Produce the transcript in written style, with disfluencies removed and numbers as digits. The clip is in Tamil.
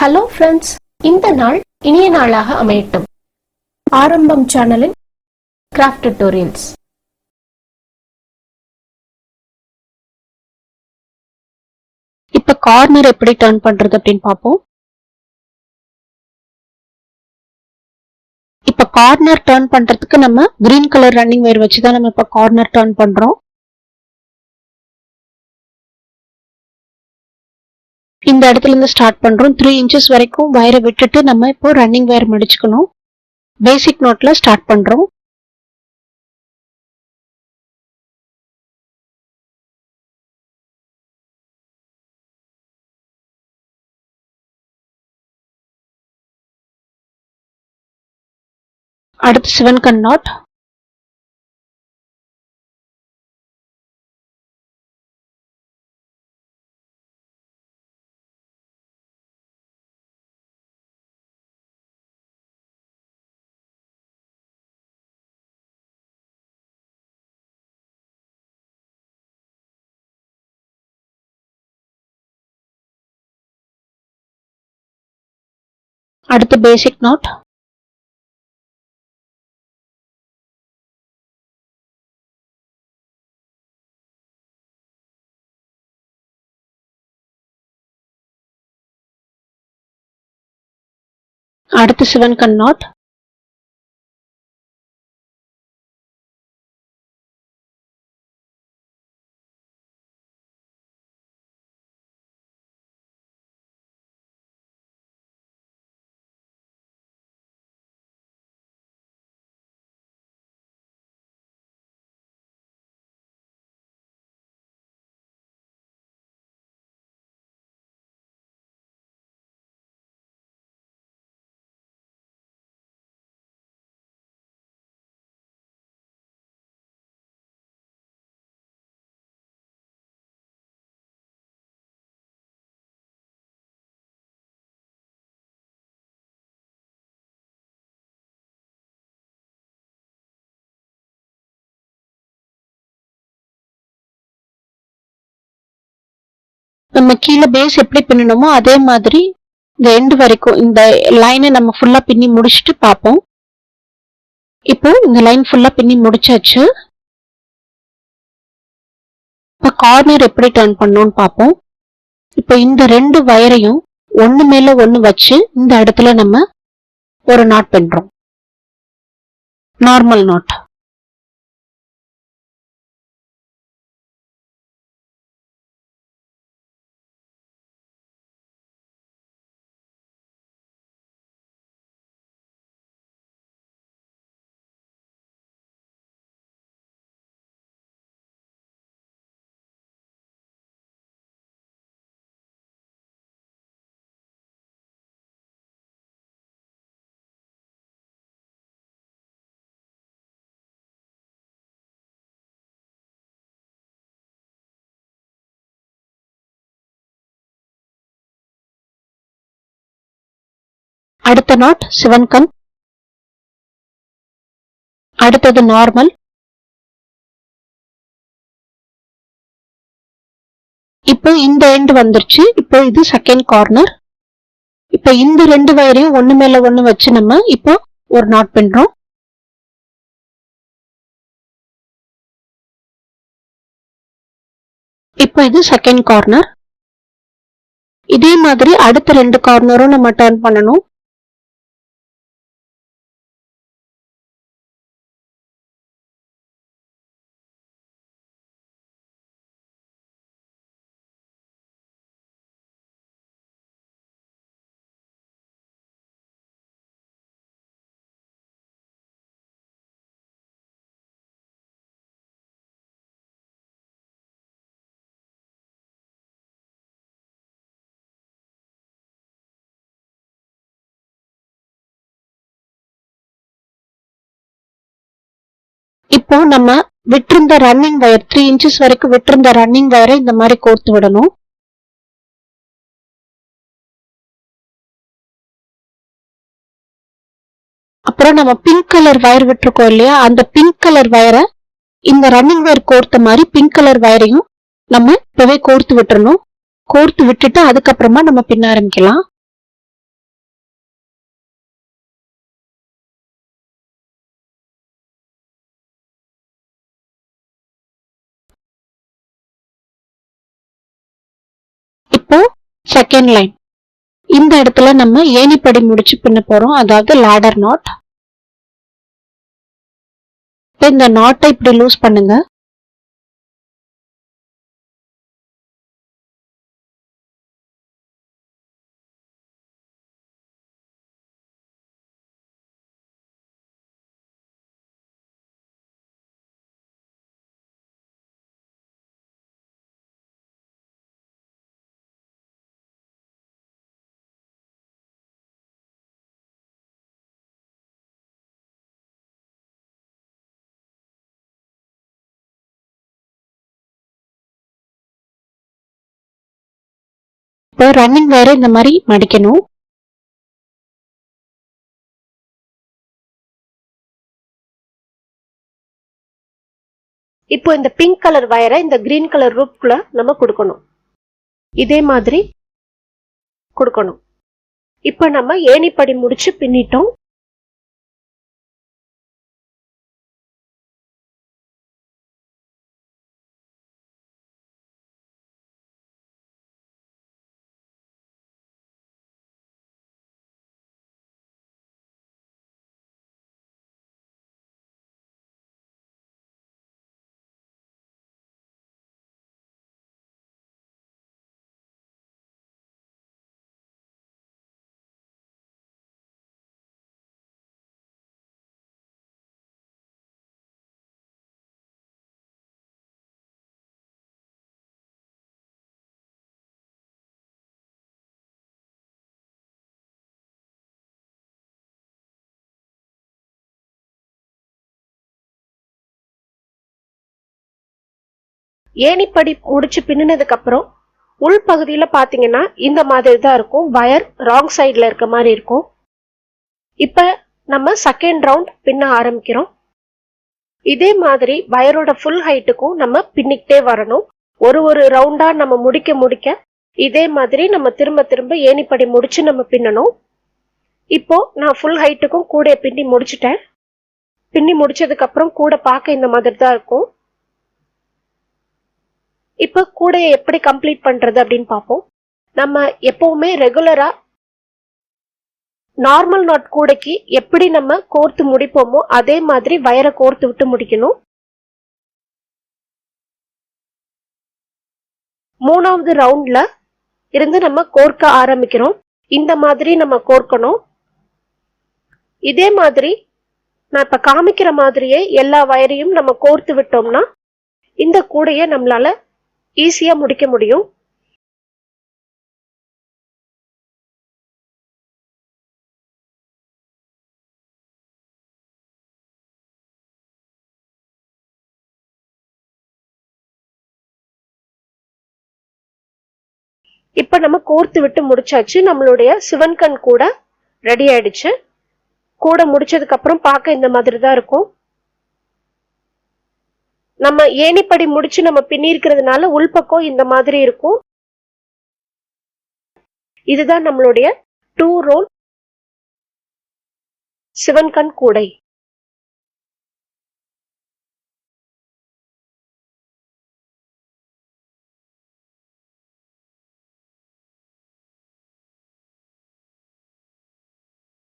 ஹலோ ஃப்ரெண்ட்ஸ், இந்த நாள் இனிய நாளாக அமையட்டும். ஆரம்பம் சேனலின் கிராஃப்ட் டியூட்டோரியல்ஸ். இப்ப கார்னர் எப்படி டர்ன் பண்றது அப்படின்னு பார்ப்போம். இப்ப கார்னர் டர்ன் பண்றதுக்கு நம்ம கிரீன் கலர் ரன்னிங் வயர் வச்சுதான் நம்ம இப்ப கார்னர் டர்ன் பண்றோம். இந்த இடத்துல இருந்து ஸ்டார்ட் பண்றோம். 3 inches வரைக்கும் வயரை விட்டுட்டு நம்ம இப்போ ரன்னிங் வயர் மடிச்சுக்கணும். பேசிக் நோட்ல ஸ்டார்ட் பண்றோம். அடுத்து 7 கன் நாட். அடுத்து பேசிக் நாட். அடுத்து 7 கன் நாட். நம்ம கீழே பேஸ் எப்படி பின்னணுமோ அதே மாதிரி இந்த எண்டு வரைக்கும் இந்த லைனை நம்ம ஃபுல்லா பின்னி முடிச்சுட்டு பார்ப்போம். இப்போ இந்த லைன் ஃபுல்லா பின்னி முடிச்சாச்சு. இப்ப கார்னர் எப்படி டர்ன் பண்ணணும்னு பார்ப்போம். இப்போ இந்த 2 வயரையும் ஒண்ணு மேல ஒண்ணு வச்சு இந்த இடத்துல நம்ம ஒரு நாட் பண்றோம். Normal not. அடுத்த நாட் 7 கன். அடுத்தது நார்மல். இப்போ இந்த எண்ட் வந்துருச்சு. இப்போ இது செகண்ட் கார்னர். இப்போ இந்த 2 வயரையும் ஒண்ணு மேல ஒண்ணு வச்சு நம்ம இப்போ ஒரு நாட் பண்றோம். இப்போ இது செகண்ட் கார்னர். இதே மாதிரி அடுத்த 2 கார்னரும் நம்ம டர்ன் பண்ணணும். இப்போ நம்ம விட்டிருந்த ரன்னிங் வயர் 3 inches வரைக்கும் விட்டிருந்த ரன்னிங் வயரை இந்த மாதிரி கோர்த்து விடணும். அப்புறம் நம்ம பிங்க் கலர் வயர் விட்டுருக்கோம் இல்லையா, அந்த பிங்க் கலர் வயரை இந்த ரன்னிங் வயர் கோர்த்த மாதிரி பிங்க் கலர் வயரையும் நம்ம இப்பவே கோர்த்து விட்டுறணும். கோர்த்து விட்டுட்டு அதுக்கப்புறமா நம்ம பின்ன ஆரம்பிக்கலாம். Second line. இந்த இடத்துல நம்ம ஏணிப்படி முடிச்சு பின்ன போறோம், அதாவது ladder knot. இந்த நாட்டை இப்படி லூஸ் பண்ணுங்க. இப்போ ரன்னிங் வேற இந்த மாதிரி மடிக்கணும். இப்போ இந்த பிங்க் கலர் வயரை இந்த கிரீன் கலர் ரூப்குள்ள நம்ம கொடுக்கணும். இதே மாதிரி கொடுக்கணும். இப்போ நம்ம ஏணிப்படி முடிச்சு பின்னிட்டோம். ஏணிப்படி முடிச்சு பின்னினதுக்கு அப்புறம் உள் பகுதியில பாத்தீங்கன்னா இந்த மாதிரி தான் இருக்கும். வயர் ராங் சைட்ல இருக்க மாதிரி இருக்கும். இப்ப நம்ம செகண்ட் ரவுண்ட் பின்ன ஆரம்பிக்கிறோம். இதே மாதிரி வயரோட ஃபுல் ஹைட்டுக்கும் நம்ம பின்னிக்கிட்டே வரணும். ஒரு ரவுண்டா நம்ம முடிக்க இதே மாதிரி நம்ம திரும்ப திரும்ப ஏணிப்படி முடிச்சு நம்ம பின்னணும். இப்போ நான் ஃபுல் ஹைட்டுக்கும் கூட பின்னி முடிச்சிட்டேன். பின்னி முடிச்சதுக்கு அப்புறம் கூட பார்க்க இந்த மாதிரி தான் இருக்கும். இப்ப கூடைய எப்படி கம்ப்ளீட் பண்றது அப்படின்னு பார்ப்போம். நம்ம எப்பவுமே ரெகுலரா நார்மல் நாட் கூடைக்கு எப்படி நம்ம கோர்த்து முடிப்போமோ அதே மாதிரி வயரை கோர்த்து விட்டு முடிக்கணும். மூணாவது ரவுண்ட்ல இருந்து நம்ம கோர்க்க ஆரம்பிக்கிறோம். இந்த மாதிரி நம்ம கோர்க்கணும். இதே மாதிரி நான் இப்ப காமிக்கிற மாதிரியே எல்லா வயரையும் நம்ம கோர்த்து விட்டோம்னா இந்த கூடைய நம்மளால ஈஸியா முடிக்க முடியும். இப்ப நம்ம கோர்த்து விட்டு முடிச்சாச்சு. நம்மளுடைய சிவன்கண் கூட ரெடி ஆயிடுச்சு. கூட முடிச்சதுக்கு அப்புறம் பார்க்க இந்த மாதிரி தான் இருக்கும். நம்ம ஏணிப்படி முடிச்சு நம்ம பின்னி இருக்கிறதுனால உள்பக்கம் இந்த மாதிரி இருக்கும். இதுதான் நம்மளுடைய 2 ரோல் சிவன்கண் கூடை.